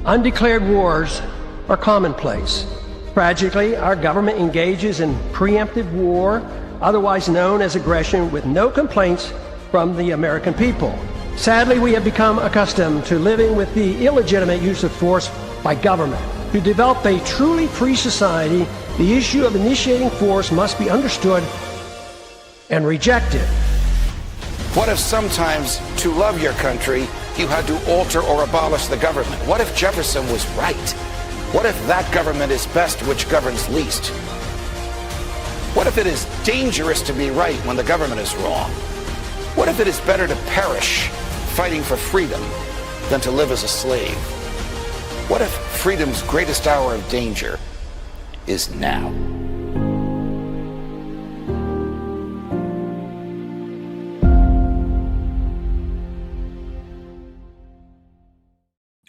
Undeclared wars are commonplace. Tragically, our government engages in preemptive war, otherwise known as aggression, with no complaints from the American people. Sadly, we have become accustomed to living with the illegitimate use of force by government. To develop a truly free society, the issue of initiating force must be understood and rejected. What if sometimes, to love your country, you had to alter or abolish the government? What if Jefferson was right? What if that government is best which governs least? What if it is dangerous to be right when the government is wrong? What if it is better to perish fighting for freedom than to live as a slave? What if freedom's greatest hour of danger is now?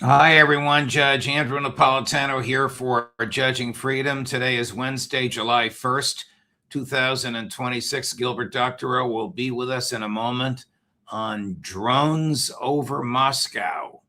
Hi, everyone. Judge Andrew Napolitano here for Judging Freedom. Today is Wednesday, July 1st, 2026. Gilbert Doctorow will be with us in a moment on drones over Moscow.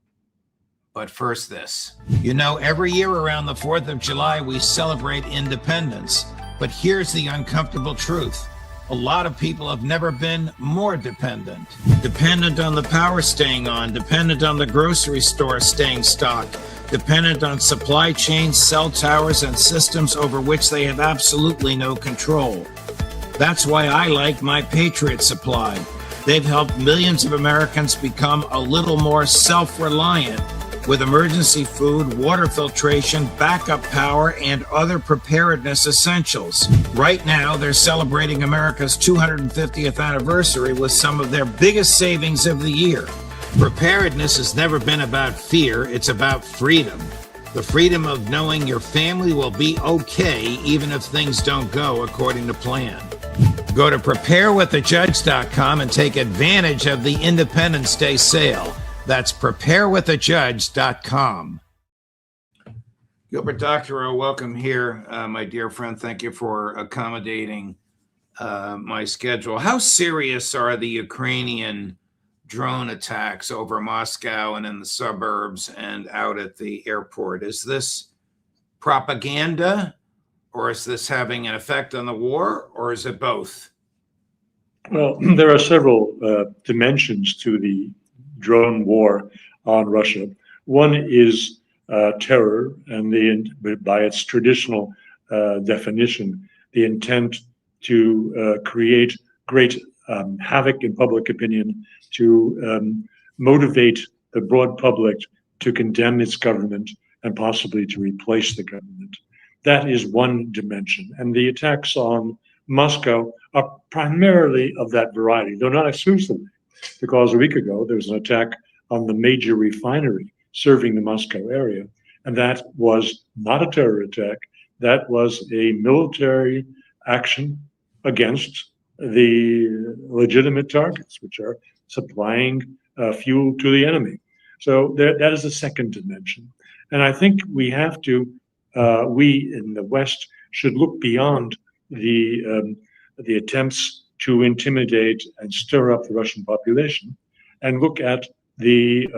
But first this. You know, every year around the 4th of July, we celebrate independence. But here's the uncomfortable truth. A lot of people have never been more dependent. Dependent on the power staying on, dependent on the grocery store staying stocked, dependent on supply chains, cell towers, and systems over which they have absolutely no control. That's why I like my Patriot Supply. They've helped millions of Americans become a little more self-reliant with emergency food, water filtration, backup power, and other preparedness essentials. Right now, they're celebrating America's 250th anniversary with some of their biggest savings of the year. Preparedness has never been about fear, it's about freedom. The freedom of knowing your family will be okay even if things don't go according to plan. Go to preparewiththejudge.com and take advantage of the Independence Day sale. That's preparewiththejudge.com. Gilbert Doctorow, welcome here, my dear friend. Thank you for accommodating my schedule. How serious are the Ukrainian drone attacks over Moscow and in the suburbs and out at the airport? Is this propaganda, or is this having an effect on the war, or is it both? Well, there are several dimensions to the drone war on Russia. One is terror, and by its traditional definition, the intent to create great havoc in public opinion, to motivate the broad public to condemn its government and possibly to replace the government. That is one dimension. And the attacks on Moscow are primarily of that variety, though not exclusively. Because a week ago, there was an attack on the major refinery serving the Moscow area. And that was not a terror attack. That was a military action against the legitimate targets, which are supplying fuel to the enemy. So that is the second dimension. And I think we have to, we in the West should look beyond the attempts to intimidate and stir up the Russian population, and look at the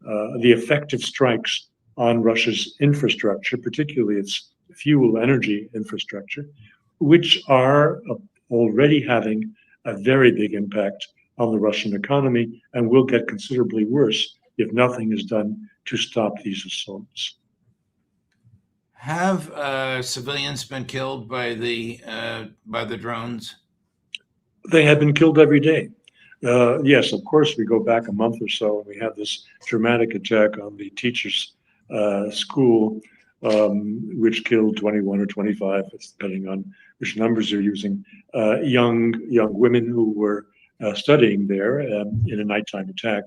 effective strikes on Russia's infrastructure, particularly its fuel energy infrastructure, which are already having a very big impact on the Russian economy and will get considerably worse if nothing is done to stop these assaults. Have civilians been killed by the drones? They have been killed every day. Yes, of course, we go back a month or so and we have this dramatic attack on the teachers' school, which killed 21 or 25, depending on which numbers you're using, young women who were studying there in a nighttime attack.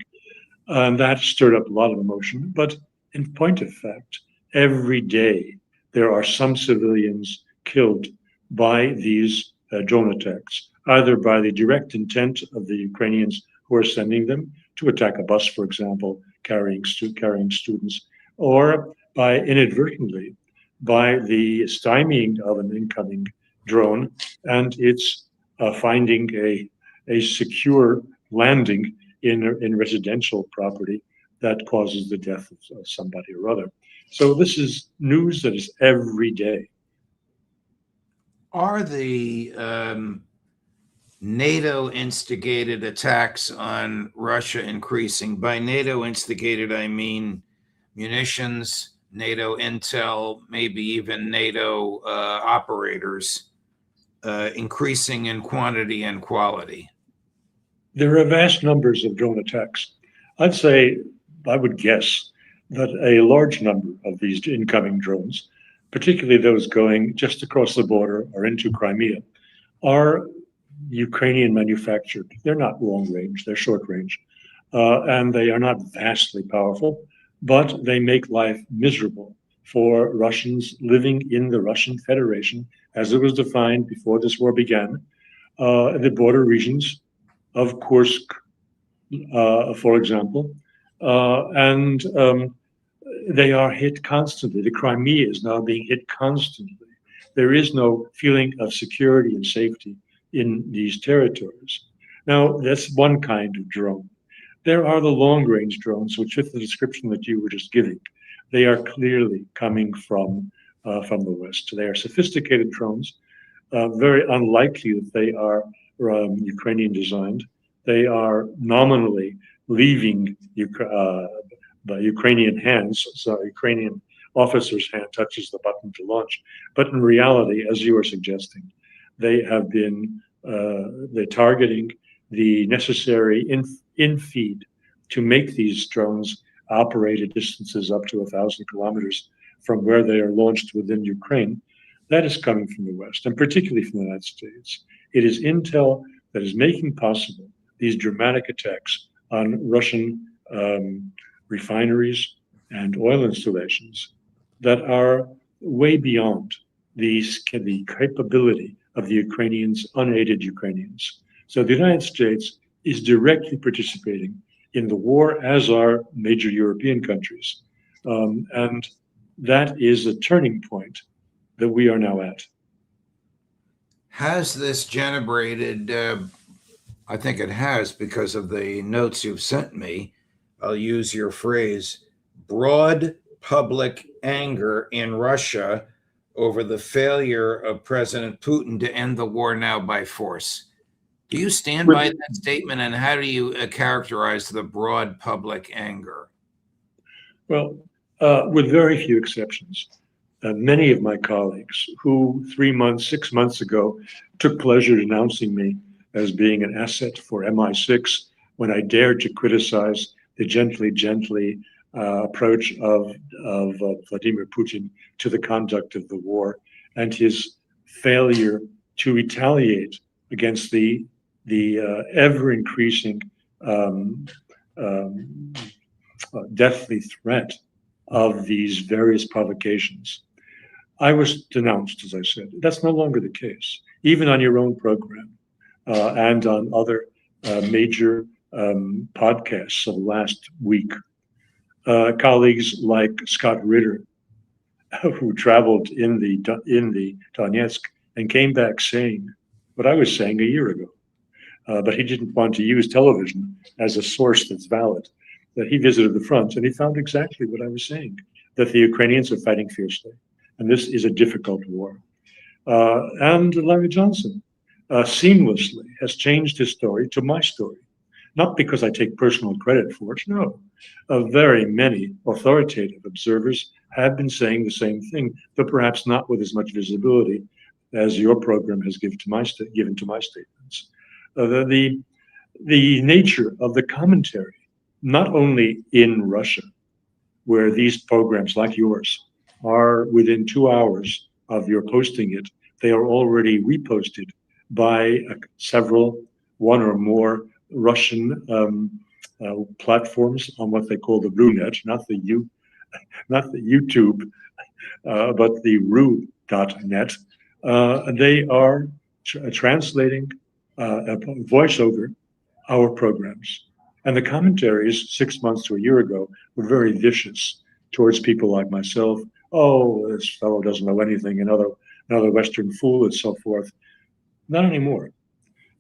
And that stirred up a lot of emotion. But in point of fact, every day there are some civilians killed by these drone attacks, either by the direct intent of the Ukrainians who are sending them to attack a bus, for example, carrying students, or by inadvertently by the stymieing of an incoming drone and its finding a secure landing in residential property that causes the death of somebody or other. So this is news that is every day. Are the NATO instigated attacks on Russia increasing? By NATO instigated, I mean munitions, NATO intel, maybe even NATO operators increasing in quantity and quality. There are vast numbers of drone attacks. I would guess that a large number of these incoming drones, particularly those going just across the border or into Crimea, are Ukrainian manufactured. They're not long range, they're short range, and they are not vastly powerful, but they make life miserable for Russians living in the Russian Federation as it was defined before this war began, the border regions of Kursk, for example, and they are hit constantly. The Crimea is now being hit constantly. There is no feeling of security and safety in these territories. Now, that's one kind of drone. There are the long-range drones, which fit the description that you were just giving. They are clearly coming from the West. They are sophisticated drones, very unlikely that they are Ukrainian designed. They are nominally leaving the Ukrainian hands, so Ukrainian officer's hand touches the button to launch. But in reality, as you are suggesting, they have been they're targeting the necessary in-feed to make these drones operate at distances up to 1,000 kilometers from where they are launched within Ukraine. That is coming from the West, and particularly from the United States. It is intel that is making possible these dramatic attacks on Russian refineries and oil installations that are way beyond the capability of the Ukrainians, unaided Ukrainians. So the United States is directly participating in the war, as are major European countries. And that is a turning point that we are now at. Has this generated, I think it has because of the notes you've sent me, I'll use your phrase, broad public anger in Russia over the failure of President Putin to end the war now by force. Do you stand by that statement, and how do you characterize the broad public anger? Well, with very few exceptions, many of my colleagues who 3 months, 6 months ago took pleasure in announcing me as being an asset for MI6 when I dared to criticize the gently approach of Vladimir Putin to the conduct of the war and his failure to retaliate against the ever-increasing deathly threat of these various provocations. I was denounced, as I said. That's no longer the case. Even on your own program and on other major podcasts of last week, colleagues like Scott Ritter, who traveled in the Donetsk and came back saying what I was saying a year ago. But he didn't want to use television as a source that's valid. That he visited the front and he found exactly what I was saying, that the Ukrainians are fighting fiercely. And this is a difficult war. And Larry Johnson seamlessly has changed his story to my story. Not because I take personal credit for it, no. Very many authoritative observers have been saying the same thing, but perhaps not with as much visibility as your program has given to my statements. The nature of the commentary, not only in Russia, where these programs like yours are within 2 hours of your posting it, they are already reposted by one or more Russian platforms on what they call the RuNet, not the YouTube, but the ru.net. They are translating voiceover our programs. And the commentaries 6 months to a year ago were very vicious towards people like myself. Oh, this fellow doesn't know anything, another Western fool, and so forth. Not anymore.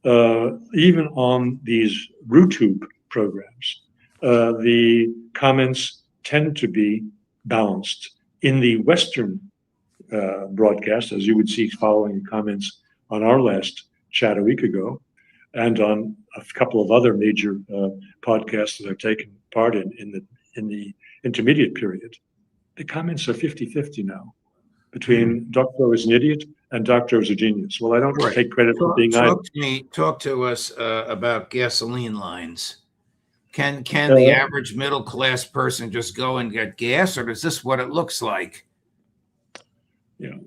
Even on these RuTube programs, the comments tend to be balanced. In the Western broadcast, as you would see following comments on our last chat a week ago, and on a couple of other major podcasts that I've taken part in the intermediate period, the comments are 50-50 now between Doctorow is an idiot and Doctorow is a genius. Well, I don't take credit for being either. Talk to us about gasoline lines. Can the average middle class person just go and get gas, or is this what it looks like? Yeah,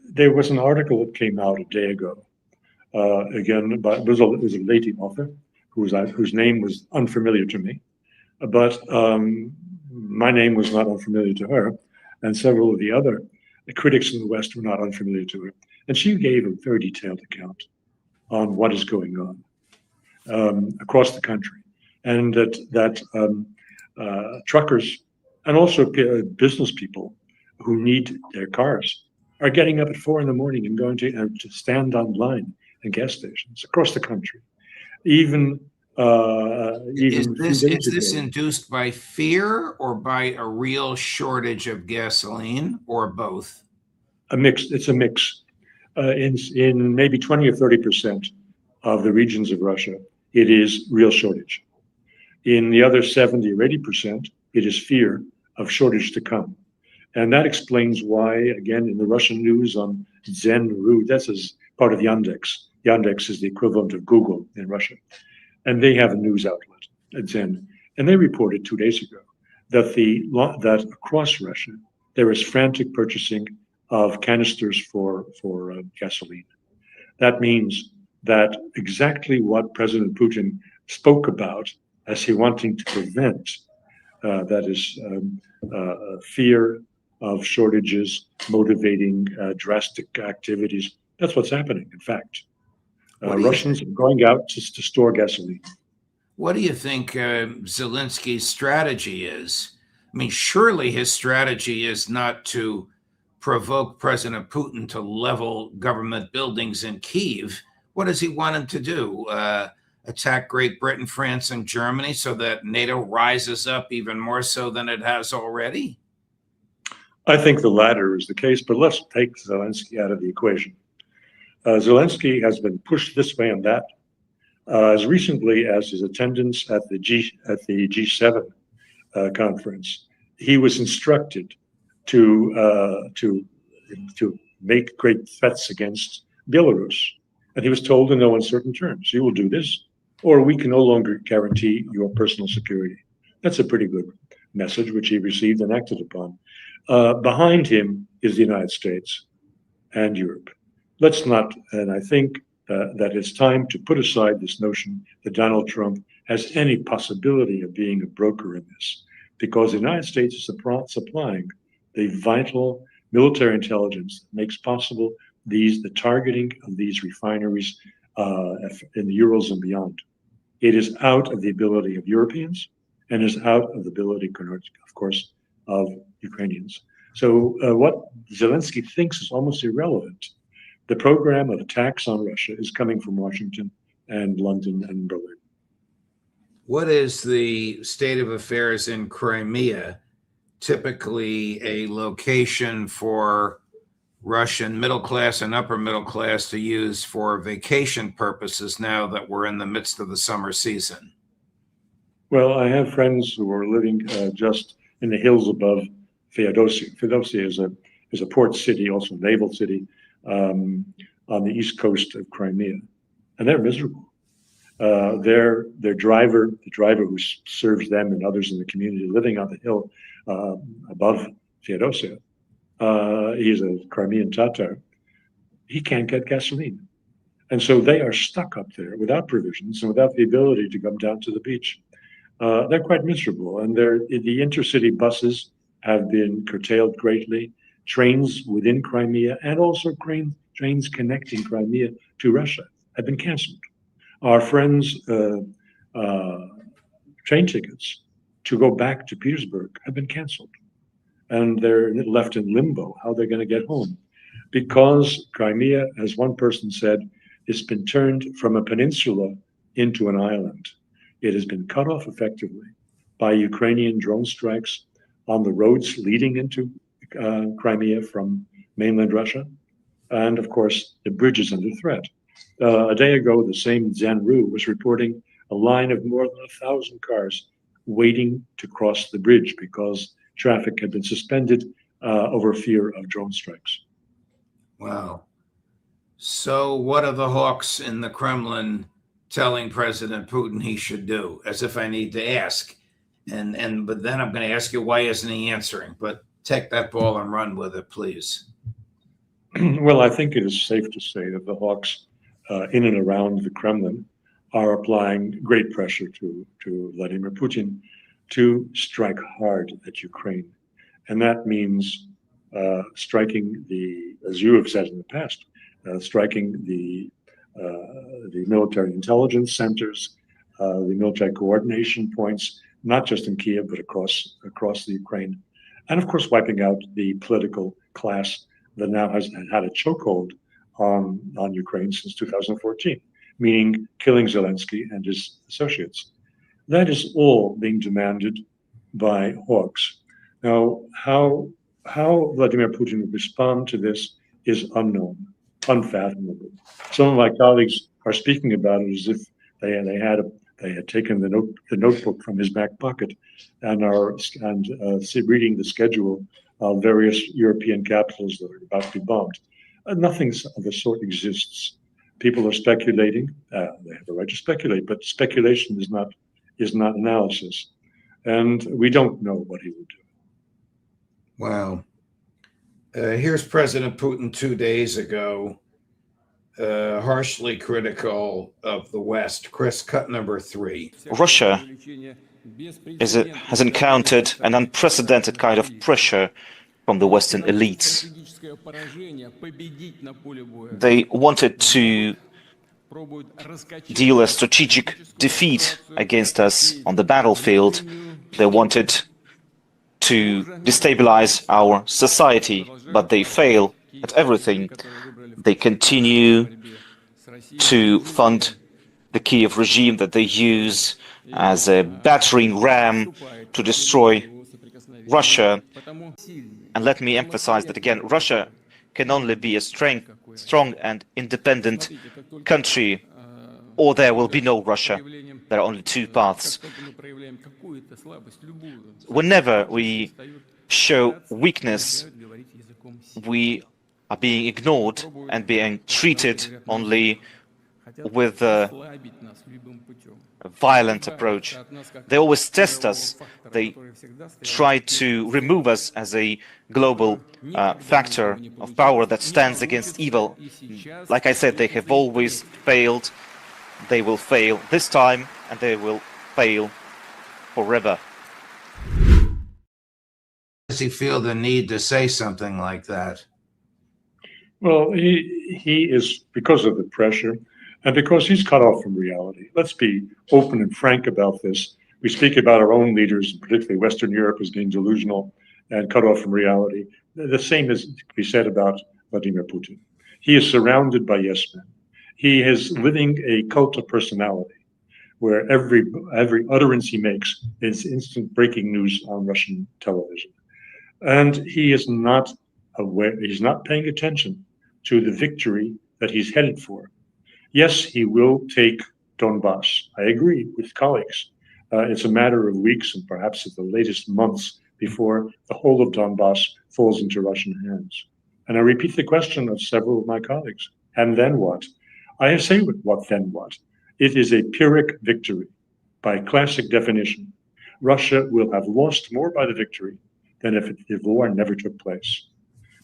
there was an article that came out a day ago. Again, but it was a lady author whose name was unfamiliar to me, but my name was not unfamiliar to her, and several of the other critics in the West were not unfamiliar to her. And she gave a very detailed account on what is going on across the country, and that truckers and also business people who need their cars are getting up at 4 a.m. and going to stand on line in gas stations across the country. Is this induced by fear or by a real shortage of gasoline, or both? A mix. It's a mix. In maybe 20 or 30% of the regions of Russia, it is real shortage. In the other 70 or 80%, it is fear of shortage to come. And that explains why, again, in the Russian news on Zen.ru, that's as part of Yandex. Yandex is the equivalent of Google in Russia. And they have a news outlet at Zen. And they reported 2 days ago that across Russia, there is frantic purchasing of canisters for gasoline. That means that exactly what President Putin spoke about as he wanting to prevent, that is fear of shortages motivating drastic activities. That's what's happening, in fact. Russians are going out to store gasoline. What do you think Zelensky's strategy is? I mean, surely his strategy is not to provoke President Putin to level government buildings in Kyiv. What does he want him to do? Attack Great Britain, France, and Germany so that NATO rises up even more so than it has already? I think the latter is the case, but let's take Zelensky out of the equation. Zelensky has been pushed this way and that. As recently as his attendance at the G7 conference, he was instructed to make great threats against Belarus, and he was told in no uncertain terms, "You will do this, or we can no longer guarantee your personal security." That's a pretty good message, which he received and acted upon. Behind him is the United States and Europe. Let's not, and I think that it's time to put aside this notion that Donald Trump has any possibility of being a broker in this, because the United States is supplying the vital military intelligence that makes possible the targeting of these refineries in the Urals and beyond. It is out of the ability of Europeans and is out of the ability, of course, of Ukrainians. So what Zelensky thinks is almost irrelevant. The program of attacks on Russia is coming from Washington and London and Berlin. What is the state of affairs in Crimea? Typically a location for Russian middle class and upper middle class to use for vacation purposes now that we're in the midst of the summer season. Well, I have friends who are living just in the hills above Feodosia. Feodosia is a port city, also a naval city, on the east coast of Crimea, and they're miserable. Their driver, the driver who serves them and others in the community living on the hill above Feodosia, he's a Crimean Tatar. He can't get gasoline, and so they are stuck up there without provisions and without the ability to come down to the beach. They're quite miserable, and the intercity buses have been curtailed greatly. Trains within Crimea and also trains connecting Crimea to Russia have been canceled. Our friends' train tickets to go back to Petersburg have been canceled. And they're left in limbo, how they're going to get home. Because Crimea, as one person said, it's been turned from a peninsula into an island. It has been cut off effectively by Ukrainian drone strikes on the roads leading into Crimea from mainland Russia. And of course, the bridge is under threat. A day ago, the same Zanru was reporting a line of more than 1,000 cars waiting to cross the bridge because traffic had been suspended over fear of drone strikes. Wow. So what are the hawks in the Kremlin telling President Putin he should do? As if I need to ask. But then I'm going to ask you, why isn't he answering? But take that ball and run with it, please. Well, I think it is safe to say that the hawks in and around the Kremlin are applying great pressure to Vladimir Putin to strike hard at Ukraine. And that means striking as you have said in the past, striking the military intelligence centers, the military coordination points, not just in Kiev, but across the Ukraine. And of course, wiping out the political class that now has had a chokehold on Ukraine since 2014, meaning killing Zelenskyy and his associates. That is all being demanded by hawks. Now, how Vladimir Putin will respond to this is unknown, unfathomable. Some of my colleagues are speaking about it as if they had taken the notebook from his back pocket and are reading the schedule of various European capitals that are about to be bombed. Nothing of the sort exists. People are speculating. They have a right to speculate, but speculation is not analysis, and we don't know what he will do. Wow. Here's President Putin 2 days ago, harshly critical of the West. Chris, cut number 3. Russia has encountered an unprecedented kind of pressure from the Western elites. They wanted to deal a strategic defeat against us on the battlefield. They wanted to destabilize our society, but they fail at everything. They continue to fund the Kiev regime that they use as a battering ram to destroy Russia. And let me emphasize that again, Russia can only be a strong and independent country, or there will be no Russia. There are only two paths. Whenever we show weakness, we are being ignored and being treated only with a violent approach. They always test us. They try to remove us as a global factor of power that stands against evil. Like I said, they have always failed. They will fail this time, and they will fail forever. Does he feel the need to say something like that? Well, he is, because of the pressure and because he's cut off from reality. Let's be open and frank about this. We speak about our own leaders, particularly Western Europe, as being delusional and cut off from reality. The same is to be said about Vladimir Putin. He is surrounded by yes men. He is living a cult of personality, where every utterance he makes is instant breaking news on Russian television. And he is not aware, he's not paying attention to the victory that he's headed for. Yes, he will take Donbass. I agree with colleagues. It's a matter of weeks and perhaps at the latest months before the whole of Donbass falls into Russian hands. And I repeat the question of several of my colleagues. And then what? I say what then what? It is a Pyrrhic victory by classic definition. Russia will have lost more by the victory than if the war never took place,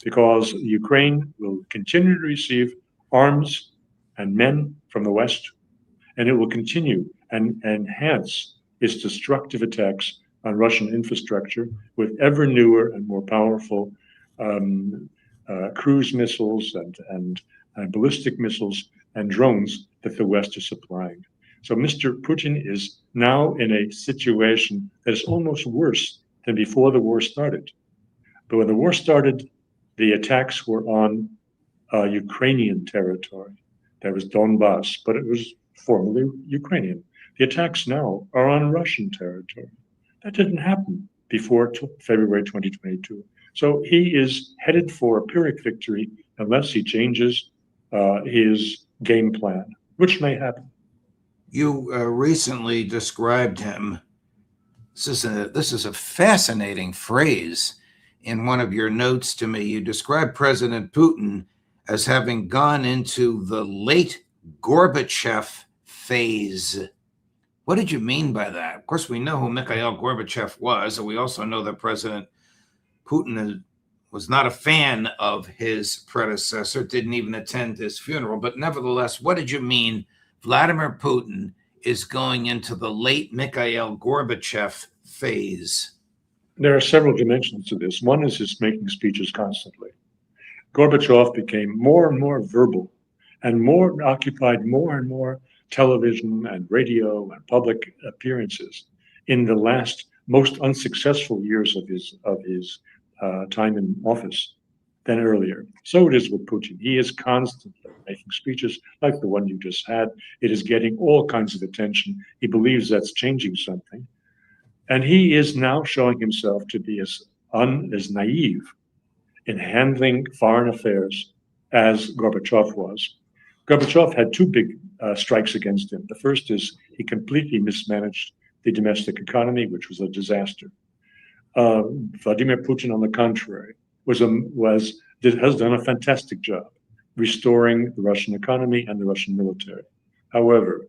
because Ukraine will continue to receive arms and men from the West, and it will continue and enhance its destructive attacks on Russian infrastructure with ever newer and more powerful cruise missiles and ballistic missiles and drones that the West is supplying. So Mr. Putin is now in a situation that is almost worse than before the war started. But when the war started, the attacks were on Ukrainian territory. That was Donbass, but it was formerly Ukrainian. The attacks now are on Russian territory. That didn't happen before February 2022. So he is headed for a Pyrrhic victory unless he changes his game plan, which may happen. You recently described him. This is a fascinating phrase. In one of your notes to me, you described President Putin as having gone into the late Gorbachev phase. What did you mean by that? Of course, we know who Mikhail Gorbachev was, and we also know that President Putin was not a fan of his predecessor, didn't even attend his funeral. But nevertheless, what did you mean Vladimir Putin is going into the late Mikhail Gorbachev phase? There are several dimensions to this. One is his making speeches constantly. Gorbachev became more and more verbal and occupied more and more television and radio and public appearances in the last most unsuccessful years of his time in office than earlier. So it is with Putin. He is constantly making speeches like the one you just had. It is getting all kinds of attention. He believes that's changing something. And he is now showing himself to be as naive in handling foreign affairs as Gorbachev was. Gorbachev had two big strikes against him. The first is he completely mismanaged the domestic economy, which was a disaster. Vladimir Putin, on the contrary, has done a fantastic job restoring the Russian economy and the Russian military. However,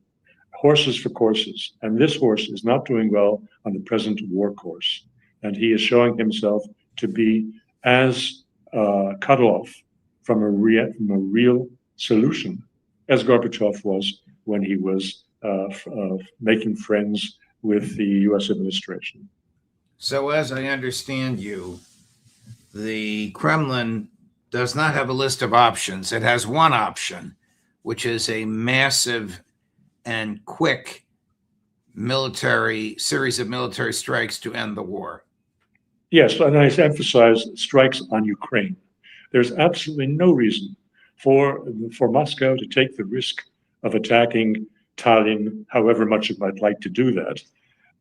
horses for courses, and this horse is not doing well on the present war course, and he is showing himself to be as cut off from a real solution as Gorbachev was when he was making friends with the U.S. administration. So as I understand you, the Kremlin does not have a list of options. It has one option, which is a massive and quick series of military strikes to end the war. Yes, and I emphasize strikes on Ukraine. There's absolutely no reason for Moscow to take the risk of attacking Tallinn, however much it might like to do that,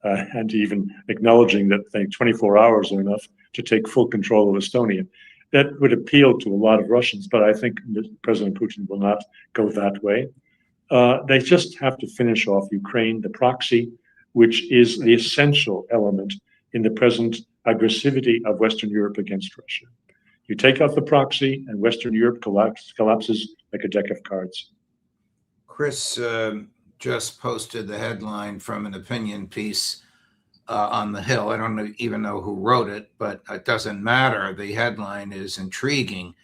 and even acknowledging that 24 hours are enough to take full control of Estonia. That would appeal to a lot of Russians, but I think President Putin will not go that way. They just have to finish off Ukraine, the proxy, which is the essential element in the present aggressivity of Western Europe against Russia. You take out the proxy and Western Europe collapses like a deck of cards. Chris just posted the headline from an opinion piece on the Hill. I don't even know who wrote it, but it doesn't matter. The headline is intriguing.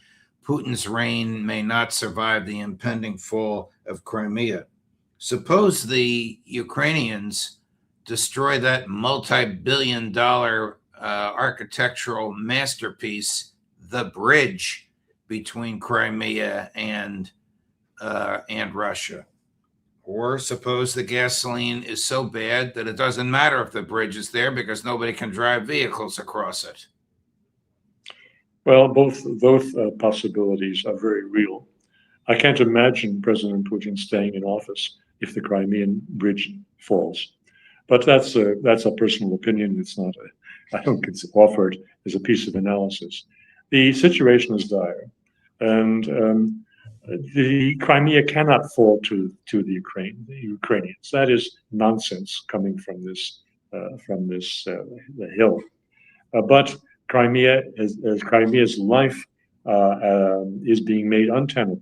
Putin's reign may not survive the impending fall of Crimea. Suppose the Ukrainians destroy that multi-billion-dollar architectural masterpiece, the bridge between Crimea and Russia. Or suppose the gasoline is so bad that it doesn't matter if the bridge is there because nobody can drive vehicles across it. Well, both possibilities are very real. I can't imagine President Putin staying in office if the Crimean bridge falls. But that's a personal opinion. It's not I don't think it's offered as a piece of analysis. The situation is dire, and the Crimea cannot fall to the Ukrainians. That is nonsense coming from the Hill. But Crimea, as Crimea's life is being made untenable,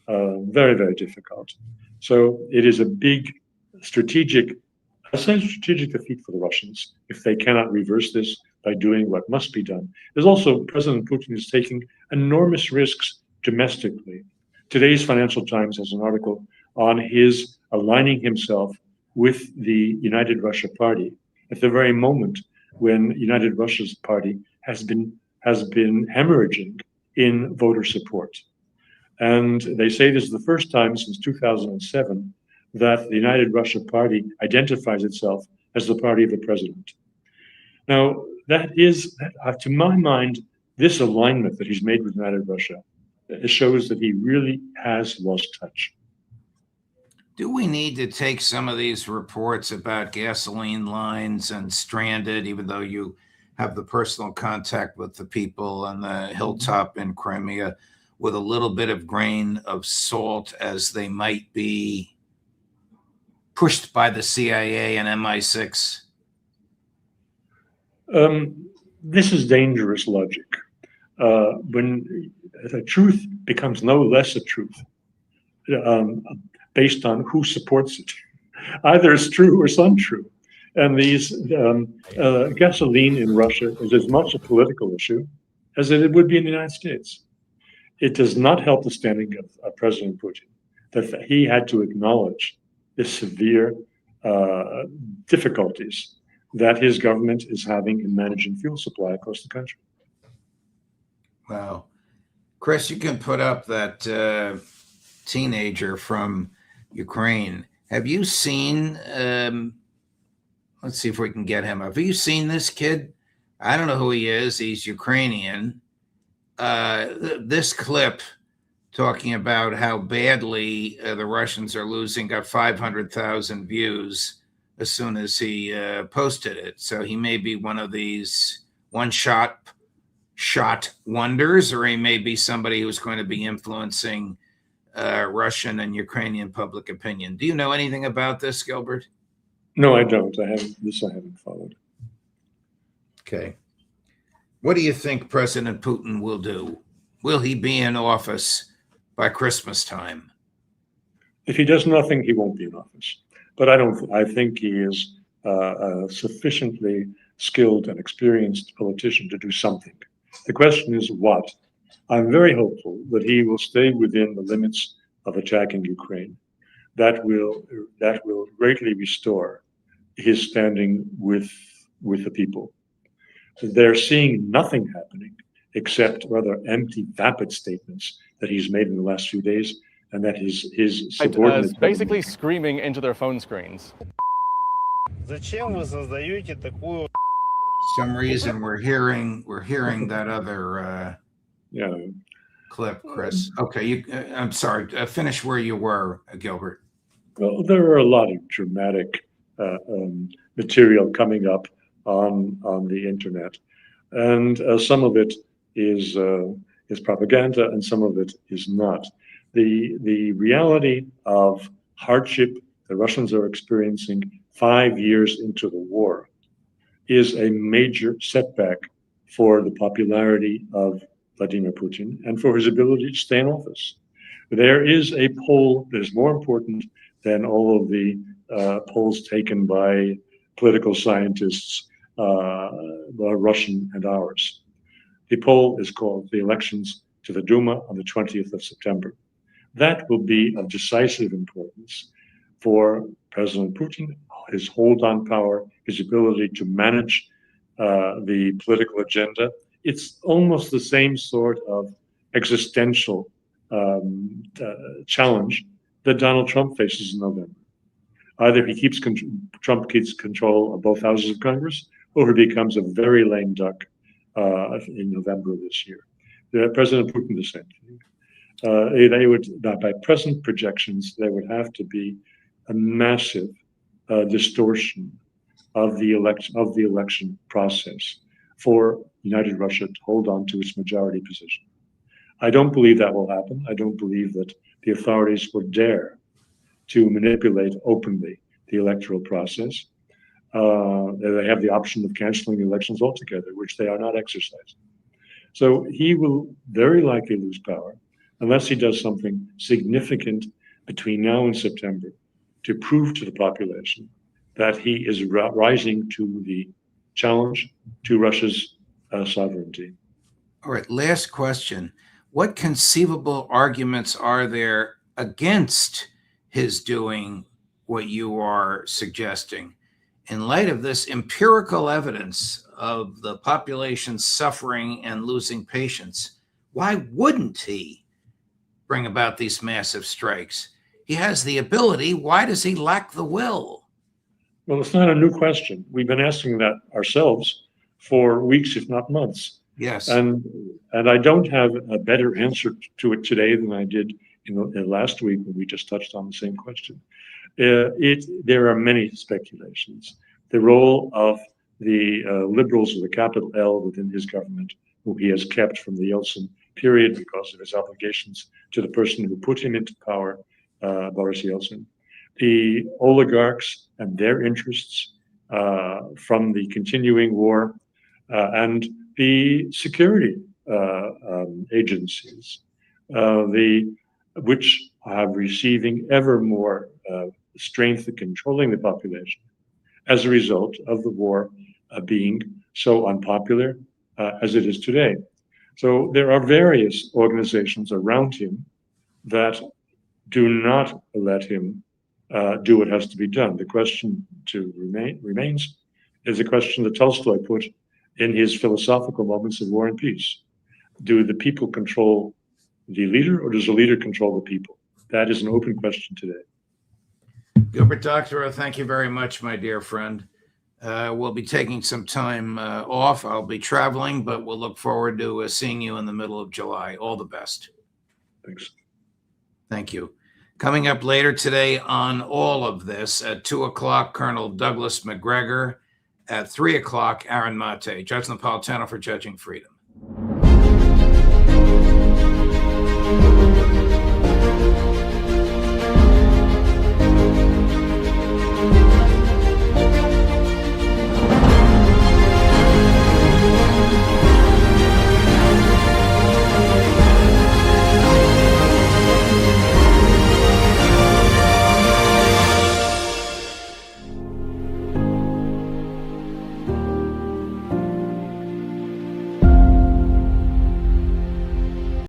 very, very difficult. So it is a big strategic defeat for the Russians if they cannot reverse this by doing what must be done. There's also President Putin is taking enormous risks domestically. Today's Financial Times has an article on his aligning himself with the United Russia Party at the very moment when United Russia's party has been hemorrhaging in voter support. And they say this is the first time since 2007 that the United Russia Party identifies itself as the party of the president. Now, that is, to my mind, this alignment that he's made with United Russia, it shows that he really has lost touch. Do we need to take some of these reports about gasoline lines and stranded, even though you have the personal contact with the people on the hilltop in Crimea, with a little bit of grain of salt, as they might be pushed by the CIA and MI6? This is dangerous logic. When the truth becomes no less a truth based on who supports it. Either it's true or it's untrue. And these gasoline in Russia is as much a political issue as it would be in the United States. It does not help the standing of President Putin that he had to acknowledge the severe difficulties that his government is having in managing fuel supply across the country. Wow. Chris, you can put up that teenager from Ukraine. Have you seen, let's see if we can get him. Have you seen this kid? I don't know who he is. He's Ukrainian. This clip talking about how badly the Russians are losing got 500,000 views as soon as he posted it. So he may be one of these one-shot wonders, or he may be somebody who's going to be influencing Russian and Ukrainian public opinion. Do you know anything about this, Gilbert? No, I don't. I haven't followed. Okay. What do you think President Putin will do? Will he be in office by Christmas time? If he does nothing, he won't be in office. But I think he is a sufficiently skilled and experienced politician to do something. The question is what? I'm very hopeful that he will stay within the limits of attacking Ukraine. That will greatly restore his standing with the people. They're seeing nothing happening except rather empty, vapid statements that he's made in the last few days, and that his subordinates basically screaming into their phone screens. Some reason we're hearing that other clip, Chris. Okay, I'm sorry. Finish where you were, Gilbert. Well, there are a lot of dramatic material coming up on the internet, and some of it is propaganda, and some of it is not. The reality of hardship the Russians are experiencing 5 years into the war is a major setback for the popularity of Vladimir Putin and for his ability to stay in office. There is a poll that is more important than all of the polls taken by political scientists, Russian and ours. The poll is called the elections to the Duma on the 20th of September. That will be of decisive importance for President Putin, his hold on power, his ability to manage the political agenda. It's almost the same sort of existential challenge that Donald Trump faces in November. Either Trump keeps control of both houses of Congress, or he becomes a very lame duck in November of this year. President Putin, the same thing. They would, by present projections, there would have to be a massive distortion of the election process for United Russia to hold on to its majority position. I don't believe that will happen. I don't believe that the authorities will dare to manipulate openly the electoral process. They have the option of canceling the elections altogether, which they are not exercising. So he will very likely lose power unless he does something significant between now and September to prove to the population that he is rising to the challenge to Russia's sovereignty. All right, last question. What conceivable arguments are there against his doing what you are suggesting? In light of this empirical evidence of the population suffering and losing patience, why wouldn't he bring about these massive strikes? He has the ability. Why does he lack the will? Well, it's not a new question. We've been asking that ourselves for weeks, if not months. Yes. And I don't have a better answer to it today than I did last week when we just touched on the same question. There are many speculations. The role of the liberals with a capital L within his government, who he has kept from the Yeltsin period because of his obligations to the person who put him into power, Boris Yeltsin. The oligarchs and their interests from the continuing war, and the security agencies, which are receiving ever more strength in controlling the population as a result of the war being so unpopular as it is today. So there are various organizations around him that do not let him do what has to be done. The question remains is a question that Tolstoy put in his philosophical Moments of War and Peace. Do the people control the leader, or does the leader control the people? That is an open question today. Gilbert Doctorow, thank you very much, my dear friend. We'll be taking some time off. I'll be traveling, but we'll look forward to seeing you in the middle of July. All the best. Thanks. Thank you. Coming up later today on all of this, at 2 o'clock, Colonel Douglas McGregor. At 3 o'clock, Aaron Mate, Judge Napolitano for Judging Freedom.